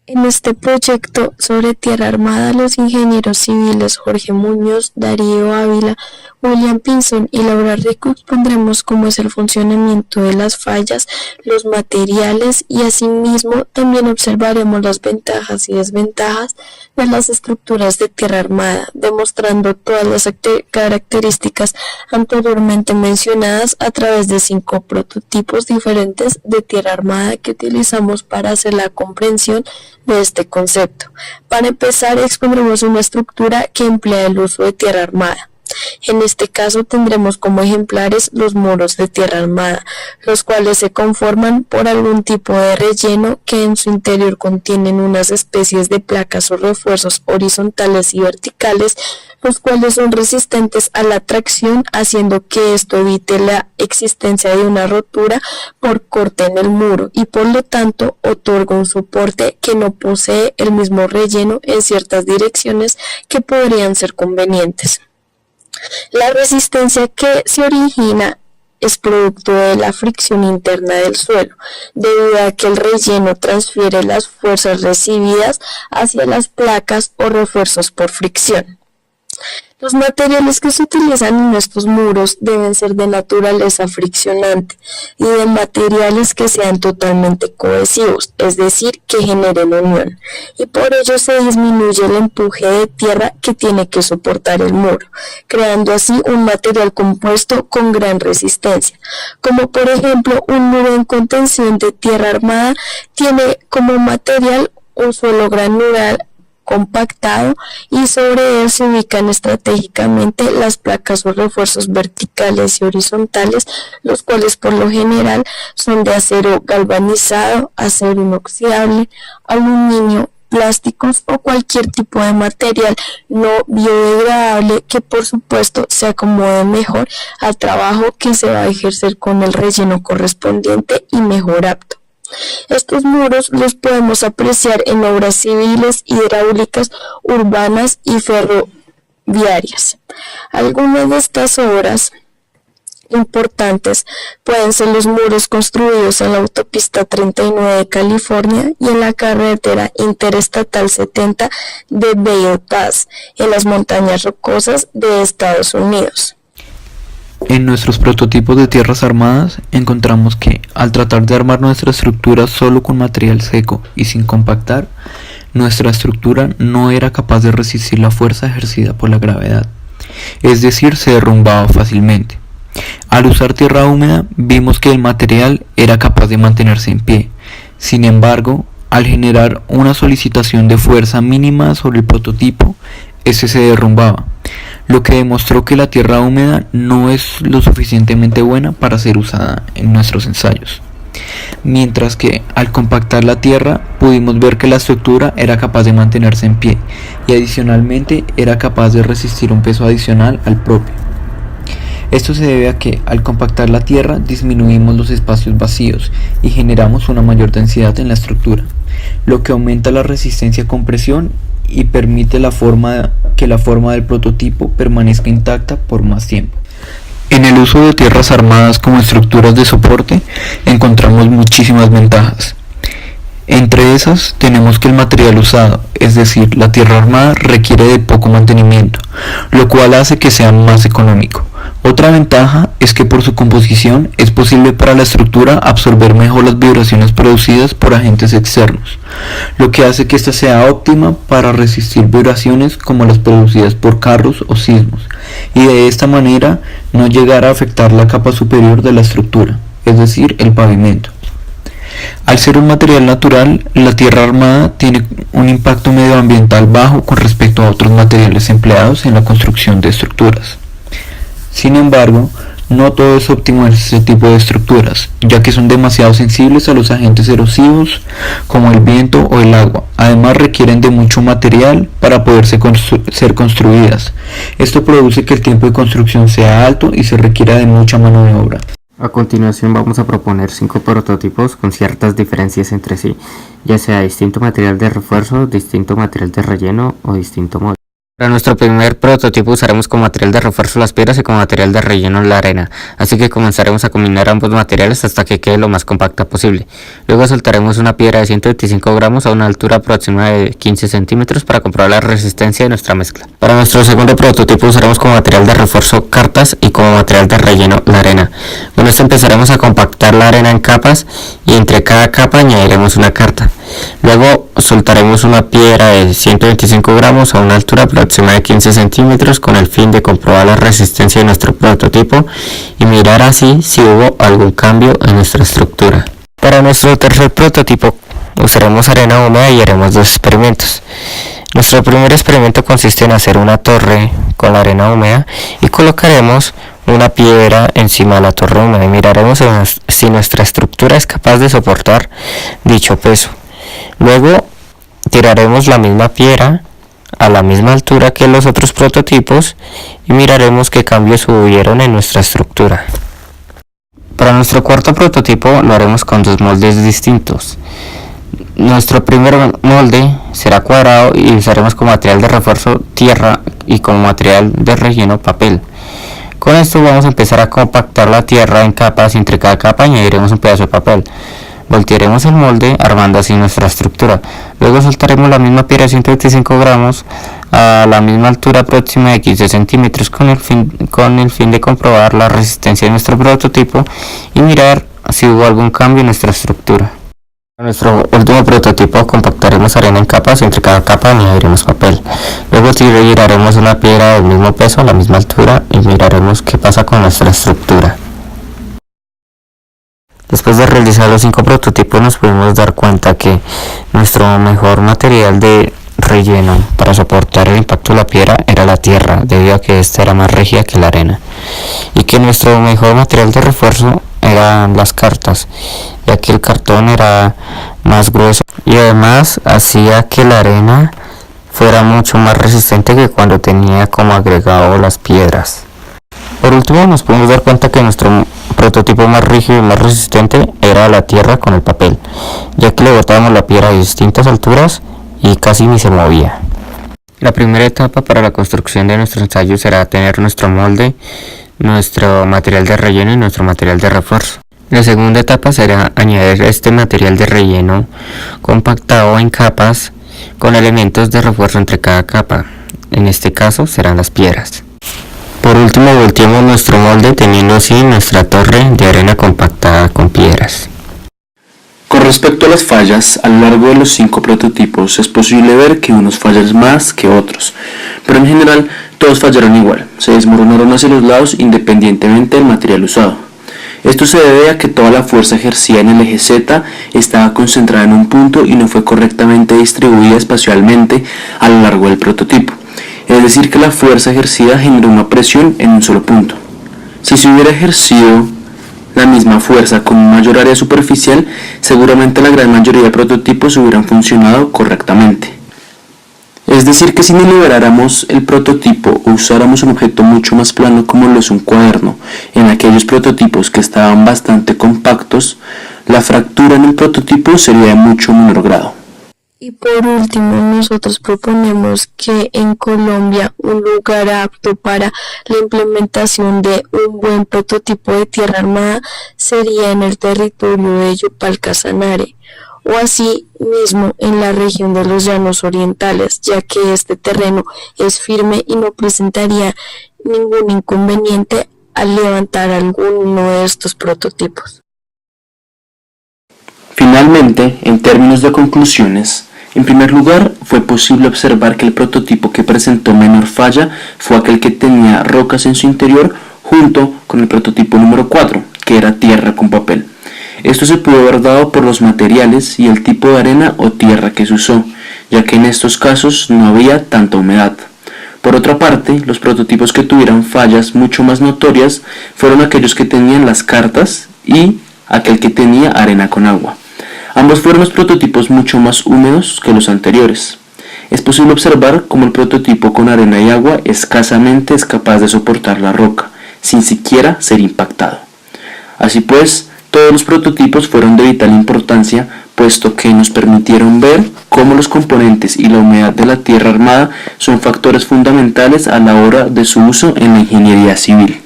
En este proyecto sobre tierra armada, los ingenieros civiles Jorge Muñoz, Darío Ávila, William Pinzón y Laura Rico expondremos cómo es el funcionamiento de las fallas, los materiales y asimismo también observaremos las ventajas y desventajas de las estructuras de tierra armada, demostrando todas las características anteriormente mencionadas a través de 5 prototipos diferentes de tierra armada que utilizamos para hacer la comprensión de este concepto. Para empezar, expondremos una estructura que emplea el uso de tierra armada. En este caso tendremos como ejemplares los muros de tierra armada, los cuales se conforman por algún tipo de relleno que en su interior contienen unas especies de placas o refuerzos horizontales y verticales, los cuales son resistentes a la tracción, haciendo que esto evite la existencia de una rotura por corte en el muro y por lo tanto otorga un soporte que no posee el mismo relleno en ciertas direcciones que podrían ser convenientes. La resistencia que se origina es producto de la fricción interna del suelo, debido a que el relleno transfiere las fuerzas recibidas hacia las placas o refuerzos por fricción. Los materiales que se utilizan en estos muros deben ser de naturaleza friccionante y de materiales que sean totalmente cohesivos, es decir, que generen unión, y por ello se disminuye el empuje de tierra que tiene que soportar el muro, creando así un material compuesto con gran resistencia, como por ejemplo un muro en contención de tierra armada tiene como material un suelo granular compactado y sobre él se ubican estratégicamente las placas o refuerzos verticales y horizontales, los cuales por lo general son de acero galvanizado, acero inoxidable, aluminio, plásticos o cualquier tipo de material no biodegradable que por supuesto se acomode mejor al trabajo que se va a ejercer con el relleno correspondiente y mejor apto. Estos muros los podemos apreciar en obras civiles, hidráulicas, urbanas y ferroviarias. Algunas de estas obras importantes pueden ser los muros construidos en la autopista 39 de California y en la carretera interestatal 70 de Vail Pass, en las montañas rocosas de Estados Unidos. En nuestros prototipos de tierras armadas encontramos que, al tratar de armar nuestra estructura solo con material seco y sin compactar, nuestra estructura no era capaz de resistir la fuerza ejercida por la gravedad, es decir, se derrumbaba fácilmente. Al usar tierra húmeda, vimos que el material era capaz de mantenerse en pie. Sin embargo, al generar una solicitación de fuerza mínima sobre el prototipo, ese se derrumbaba, lo que demostró que la tierra húmeda no es lo suficientemente buena para ser usada en nuestros ensayos. Mientras que al compactar la tierra pudimos ver que la estructura era capaz de mantenerse en pie y adicionalmente era capaz de resistir un peso adicional al propio. Esto se debe a que al compactar la tierra disminuimos los espacios vacíos y generamos una mayor densidad en la estructura, lo que aumenta la resistencia a compresión y permite que la forma del prototipo permanezca intacta por más tiempo. En el uso de tierras armadas como estructuras de soporte encontramos muchísimas ventajas. Entre esas tenemos que el material usado, es decir, la tierra armada, requiere de poco mantenimiento, lo cual hace que sea más económico. Otra ventaja es que por su composición es posible para la estructura absorber mejor las vibraciones producidas por agentes externos, lo que hace que ésta sea óptima para resistir vibraciones como las producidas por carros o sismos, y de esta manera no llegar a afectar la capa superior de la estructura, es decir, el pavimento. Al ser un material natural, la tierra armada tiene un impacto medioambiental bajo con respecto a otros materiales empleados en la construcción de estructuras. Sin embargo, no todo es óptimo en este tipo de estructuras, ya que son demasiado sensibles a los agentes erosivos como el viento o el agua. Además requieren de mucho material para poder ser construidas. Esto produce que el tiempo de construcción sea alto y se requiera de mucha mano de obra. A continuación vamos a proponer 5 prototipos con ciertas diferencias entre sí, ya sea distinto material de refuerzo, distinto material de relleno o distinto molde. Para nuestro primer prototipo usaremos como material de refuerzo las piedras y como material de relleno la arena, así que comenzaremos a combinar ambos materiales hasta que quede lo más compacta posible. Luego soltaremos una piedra de 125 gramos a una altura aproximada de 15 centímetros para comprobar la resistencia de nuestra mezcla. Para nuestro segundo prototipo usaremos como material de refuerzo cartas y como material de relleno la arena. Con esto empezaremos a compactar la arena en capas y entre cada capa añadiremos una carta. Luego soltaremos una piedra de 125 gramos a una altura aproximada de 15 centímetros con el fin de comprobar la resistencia de nuestro prototipo y mirar así si hubo algún cambio en nuestra estructura. Para nuestro tercer prototipo usaremos arena húmeda y haremos dos experimentos. Nuestro primer experimento consiste en hacer una torre con la arena húmeda y colocaremos una piedra encima de la torre húmeda y miraremos si nuestra estructura es capaz de soportar dicho peso. Luego tiraremos la misma piedra a la misma altura que los otros prototipos y miraremos qué cambios hubieron en nuestra estructura. Para nuestro cuarto prototipo lo haremos con dos moldes distintos. Nuestro primer molde será cuadrado y usaremos como material de refuerzo tierra y como material de relleno papel. Con esto vamos a empezar a compactar la tierra en capas y entre cada capa añadiremos un pedazo de papel. Voltearemos el molde armando así nuestra estructura. Luego soltaremos la misma piedra de 125 gramos a la misma altura próxima de 15 centímetros con el fin de comprobar la resistencia de nuestro prototipo y mirar si hubo algún cambio en nuestra estructura. Para nuestro último prototipo compactaremos arena en capas y entre cada capa añadiremos papel. Luego tiraremos una piedra del mismo peso a la misma altura y miraremos qué pasa con nuestra estructura. Después de realizar los 5 prototipos nos pudimos dar cuenta que nuestro mejor material de relleno para soportar el impacto de la piedra era la tierra, debido a que esta era más rígida que la arena, y que nuestro mejor material de refuerzo eran las cartas, ya que el cartón era más grueso y además hacía que la arena fuera mucho más resistente que cuando tenía como agregado las piedras. Por último nos podemos dar cuenta que nuestro prototipo más rígido y más resistente era la tierra con el papel, ya que le botábamos la piedra a distintas alturas y casi ni se movía. La primera etapa para la construcción de nuestro ensayo será tener nuestro molde, nuestro material de relleno y nuestro material de refuerzo. La segunda etapa será añadir este material de relleno compactado en capas con elementos de refuerzo entre cada capa. En este caso serán las piedras. Por último, volteamos nuestro molde teniendo así nuestra torre de arena compactada con piedras. Con respecto a las fallas, a lo largo de los 5 prototipos es posible ver que unos fallan más que otros, pero en general todos fallaron igual, se desmoronaron hacia los lados independientemente del material usado. Esto se debe a que toda la fuerza ejercida en el eje Z estaba concentrada en un punto y no fue correctamente distribuida espacialmente a lo largo del prototipo. Es decir, que la fuerza ejercida generó una presión en un solo punto. Si se hubiera ejercido la misma fuerza con un mayor área superficial, seguramente la gran mayoría de prototipos hubieran funcionado correctamente. Es decir, que si liberáramos el prototipo o usáramos un objeto mucho más plano como lo es un cuaderno, en aquellos prototipos que estaban bastante compactos, la fractura en el prototipo sería de mucho menor grado. Y por último, nosotros proponemos que en Colombia un lugar apto para la implementación de un buen prototipo de tierra armada sería en el territorio de Yopal Casanare, o así mismo en la región de los Llanos Orientales, ya que este terreno es firme y no presentaría ningún inconveniente al levantar alguno de estos prototipos. Finalmente, en términos de conclusiones, en primer lugar, fue posible observar que el prototipo que presentó menor falla fue aquel que tenía rocas en su interior junto con el prototipo número 4, que era tierra con papel. Esto se pudo haber dado por los materiales y el tipo de arena o tierra que se usó, ya que en estos casos no había tanta humedad. Por otra parte, los prototipos que tuvieron fallas mucho más notorias fueron aquellos que tenían las cartas y aquel que tenía arena con agua. Ambos fueron los prototipos mucho más húmedos que los anteriores. Es posible observar cómo el prototipo con arena y agua escasamente es capaz de soportar la roca, sin siquiera ser impactado. Así pues, Todos los prototipos fueron de vital importancia, puesto que nos permitieron ver cómo los componentes y la humedad de la tierra armada son factores fundamentales a la hora de su uso en la ingeniería civil.